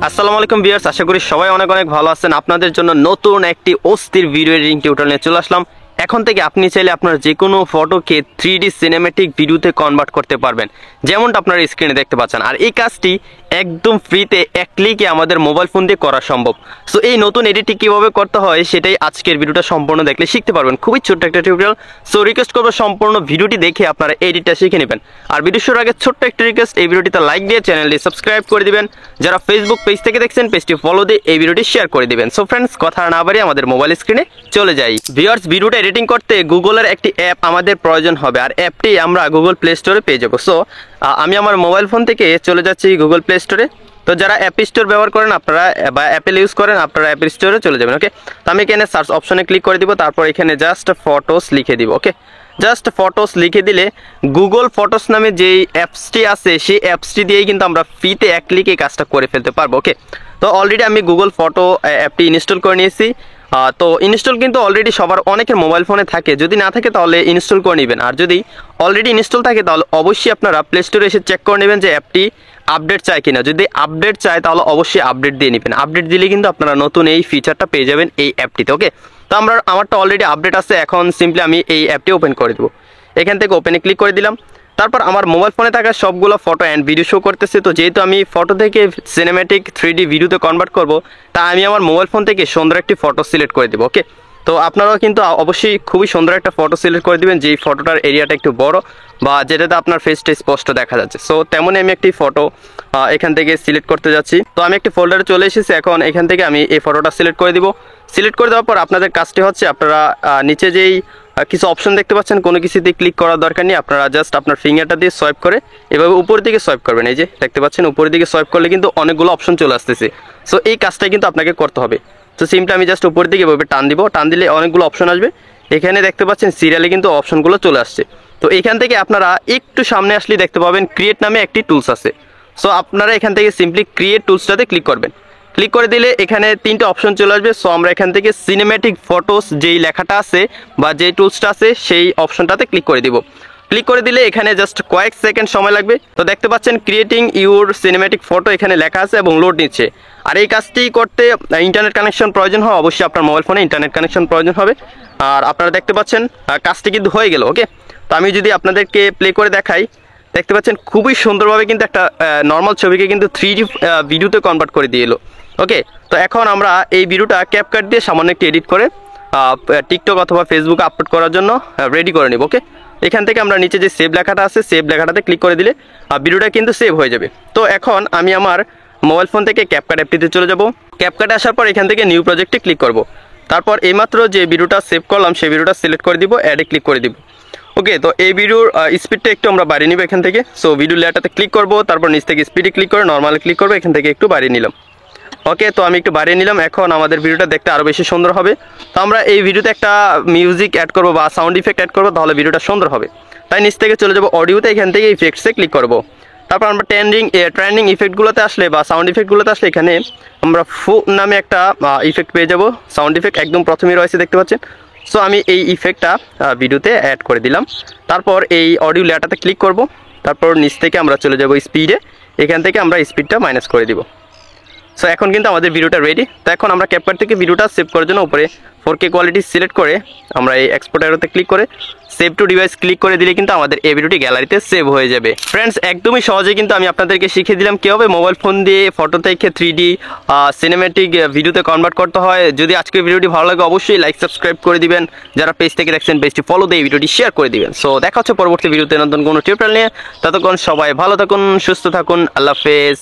আসসালামু আলাইকুম ভিউয়ার্স, আশা করি সবাই অনেক অনেক ভালো আছেন। আপনাদের জন্য নতুন একটি অস্থির ভিডিও এডিটিং টিউটোরিয়াল নিয়ে চলে আসলাম। এখন থেকে আপনি চাইলে আপনার যে কোনো ফটোকে 3D সিনেম্যাটিক ভিডিওতে কনভার্ট করতে পারবেন, যেমনটা আপনারা স্ক্রিনে দেখতে পাচ্ছেন। আর এই কাজটি একদম ফ্রিতে এক ক্লিকে আমাদের মোবাইল ফোন দিয়ে করা সম্ভব। সো এই নতুন এডিটটি কীভাবে করতে হয় সেটাই আজকের ভিডিওটা সম্পূর্ণ দেখলে শিখতে পারবেন। খুবই ছোট্ট একটা টিউটোরিয়াল। সো রিকোয়েস্ট করবো সম্পূর্ণ ভিডিওটি দেখে আপনারা এডিটটা শিখে নেবেন। আর ভিডিও শুরুর আগে ছোট্ট একটা রিকোয়েস্ট, এই ভিডিওটিতে লাইক দিয়ে চ্যানেলটি সাবস্ক্রাইব করে দিবেন। যারা ফেসবুক পেজ থেকে দেখছেন পেজটি ফলো দিয়ে এই ভিডিওটি শেয়ার করে দিবেন। সো ফ্রেন্ডস, কথা না বাড়িয়ে আমাদের মোবাইল স্ক্রিনে চলে যাই। ভিউয়ার্স, ভিডিওটা এডিটিং করতে গুগলের একটি অ্যাপ আমাদের প্রয়োজন হবে, আর অ্যাপটি আমরা গুগল প্লে স্টোরে পেয়ে যাবো। সো আমি আমার মোবাইল ফোন থেকে চলে যাচ্ছি গুগল প্লে স্টোরে। তো যারা অ্যাপ স্টোর ব্যবহার করেন আপনারা বা অ্যাপেল ইউজ করেন আপনারা অ্যাপ স্টোরে চলে যাবেন। ওকে, তো আমি এখানে সার্চ অপশনে ক্লিক করে দিব, তারপর এখানে জাস্ট ফটোস লিখে দিব। ওকে, জাস্ট ফটোস লিখে দিলে গুগল ফটোস নামে যেই অ্যাপসটি আছে সেই অ্যাপসটি দিয়েই কিন্তু আমরা ফ্রিতে এক ক্লিকে কাজটা করে ফেলতে পারবো। ওকে, তো অলরেডি আমি গুগল ফটো অ্যাপটি ইনস্টল করে নিয়েছি। তো ইনস্টল কিন্তু অলরেডি সবার অনেকের মোবাইল ফোনে থাকে, যদি না থাকে তাহলে ইনস্টল করে নেবেন। আর যদি অলরেডি ইনস্টল থাকে তাহলে অবশ্যই আপনারা প্লে স্টোরে এসে চেক করে নেবেন যে অ্যাপটি আপডেট চায় কিনা। যদি আপডেট চায় তাহলে অবশ্যই আপডেট দিয়ে নেবেন। আপডেট দিলে কিন্তু আপনারা নতুন এই ফিচারটা পেয়ে যাবেন এই অ্যাপটিতে। ওকে, তো আমারটা অলরেডি আপডেট আছে। এখন সিম্পলি আমি এই অ্যাপটি ওপেন করে দেবো। এখান থেকে ওপেনে ক্লিক করে দিলাম। তারপর আমার মোবাইল ফোনে থাকা সবগুলো ফটো অ্যান্ড ভিডিও শো করতেছে। তো যেহেতু আমি ফটো থেকে সিনেম্যাটিক 3D ভিডিওতে কনভার্ট করব, তা আমি আমার মোবাইল ফোন থেকে সুন্দর একটি ফটো সিলেক্ট করে দেবো। ওকে, তো আপনারাও কিন্তু অবশ্যই খুবই সুন্দর একটা ফটো সিলেক্ট করে দিবেন, যেই ফটোটার এরিয়াটা একটু বড় বা যেটাতে আপনার ফেসটা স্পষ্ট দেখা যাচ্ছে। সো তেমনই আমি একটি ফটো এখান থেকে সিলেক্ট করতে যাচ্ছি। তো আমি একটি ফোল্ডারে চলে এসেছি। এখন এখান থেকে আমি এই ফটোটা সিলেক্ট করে দিব। সিলেক্ট করে দেওয়ার পর আপনাদের কাজটি হচ্ছে, আপনারা নিচে যেই কিছু অপশন দেখতে পাচ্ছেন, কোনো কিছুতে ক্লিক করার দরকার নেই। আপনারা জাস্ট আপনার ফিঙ্গারটা দিয়ে সোয়াইপ করে এভাবে উপরের দিকে সোয়াইপ করবেন। এই যে দেখতে পাচ্ছেন উপরের দিকে সোয়াইপ করলে কিন্তু অনেকগুলো অপশন চলে আসতেছে। সো এই কাজটাই কিন্তু আপনাকে করতে হবে। তো সিম্পলি আমি জাস্ট উপরের দিকে এভাবে টান দিব। টান দিলে অনেকগুলো অপশন আসবে। এখানে দেখতে পাচ্ছেন সিরিয়ালে কিন্তু অপশনগুলো চলে আসছে। তো এখান থেকে আপনারা একটু সামনে আসলে দেখতে পাবেন ক্রিয়েট নামে একটি টুলস আছে। সো আপনারা এখান থেকে সিম্পলি ক্রিয়েট টুলসটাতে ক্লিক করবেন। ক্লিক করে দিলে এখানে তিনটে অপশন চলে আসবে। সো আমরা এখান থেকে সিনেম্যাটিক ফটোস যেই লেখাটা আছে বা যেই টুলসটা আছে সেই অপশনটাতে ক্লিক করে দিব। ক্লিক করে দিলে এখানে জাস্ট কয়েক সেকেন্ড সময় লাগবে। তো দেখতে পাচ্ছেন ক্রিয়েটিং ইউর সিনেম্যাটিক ফটো এখানে লেখা আছে এবং লোড নিচ্ছে। আর এই কাজটি করতে ইন্টারনেট কানেকশন প্রয়োজন হয়, অবশ্যই আপনার মোবাইল ফোনে ইন্টারনেট কানেকশন প্রয়োজন হবে। আর আপনারা দেখতে পাচ্ছেন কাজটি কিন্তু হয়ে গেল। ওকে, তো আমি যদি আপনাদেরকে প্লে করে দেখাই, দেখতে পাচ্ছেন খুবই সুন্দরভাবে কিন্তু একটা নর্মাল ছবিকে কিন্তু 3D ভিডিওতে কনভার্ট করে দিয়ে এলো। ওকে, তো এখন আমরা এই ভিডিওটা ক্যাপকাট দিয়ে সামান্য একটু এডিট করে টিকটক অথবা ফেসবুকে আপলোড করার জন্য রেডি করে নেব। ওকে, এখান থেকে আমরা নিচে যে সেভ লেখাটা আছে সেভ লেখাটাতে ক্লিক করে দিলে ভিডিওটা কিন্তু সেভ হয়ে যাবে। তো এখন আমি আমার মোবাইল ফোন থেকে ক্যাপকাট অ্যাপটিতে চলে যাব। ক্যাপকাটে আসার পর এখান থেকে নিউ প্রজেক্টে ক্লিক করব। তারপর এইমাত্র যে ভিডিওটা সেভ করলাম সেই ভিডিওটা সিলেক্ট করে দিব, অ্যাডে ক্লিক করে দিব। ওকে, তো এই ভিডিওর স্পিডটা একটু আমরা বাড়িয়ে নিব এখান থেকে। সো ভিডিও লেয়ারটাতে ক্লিক করব, তারপর নিচ থেকে স্পিডে ক্লিক করে নর্মালে ক্লিক করবো, এখান থেকে একটু বাড়িয়ে নিলাম। ওকে, তো আমি একটু বাড়িয়ে নিলাম। এখন আমাদের ভিডিওটা দেখতে আরও বেশি সুন্দর হবে। তো আমরা এই ভিডিওতে একটা মিউজিক অ্যাড করবো বা সাউন্ড ইফেক্ট অ্যাড করবো, তাহলে ভিডিওটা সুন্দর হবে। তাই নিচ থেকে চলে যাবো অডিওতে, এখান থেকে ইফেক্টসে ক্লিক করবো। তারপর আমরা ট্রেন্ডিং ইফেক্টগুলোতে আসলে বা সাউন্ড ইফেক্টগুলোতে আসলে এখানে আমরা ফু নামে একটা ইফেক্ট পেয়ে যাবো। সাউন্ড ইফেক্ট একদম প্রথমেই রয়েছে দেখতে পাচ্ছেন। সো আমি এই ইফেক্টটা ভিডিওতে অ্যাড করে দিলাম। তারপর এই অডিও লেয়ারটাতে ক্লিক করব। তারপর নিচ থেকে আমরা চলে যাব স্পিডে, এখান থেকে আমরা স্পিডটা মাইনাস করে দিব। সো এখন কিন্তু আমাদের ভিডিওটা রেডি। তো এখন আমরা ক্যাপকাট থেকে ভিডিওটা সেভ করার জন্য উপরে 4K কোয়ালিটি সিলেক্ট করে আমরা এই এক্সপোর্ট অ্যারোতে ক্লিক করে সেভ টু ডিভাইস ক্লিক করে দিলে কিন্তু আমাদের এই ভিডিওটি গ্যালারিতে সেভ হয়ে যাবে। ফ্রেন্ডস, একদমই সহজে কিন্তু আমি আপনাদেরকে শিখিয়ে দিলাম কীভাবে মোবাইল ফোন দিয়ে ফটো থেকে 3D সিনেম্যাটিক ভিডিওতে কনভার্ট করতে হয়। যদি আজকের ভিডিওটি ভালো লাগে অবশ্যই লাইক সাবস্ক্রাইব করে দিবেন। যারা পেজ থেকে দেখছেন পেজটি ফলো দিয়ে এই ভিডিওটি শেয়ার করে দিবেন। সো দেখা হচ্ছে পরবর্তী ভিডিওতে নতুন কোনো টিউটোরিয়াল নিয়ে। ততক্ষণ সবাই ভালো থাকুন, সুস্থ থাকুন, আল্লাহ হাফেজ।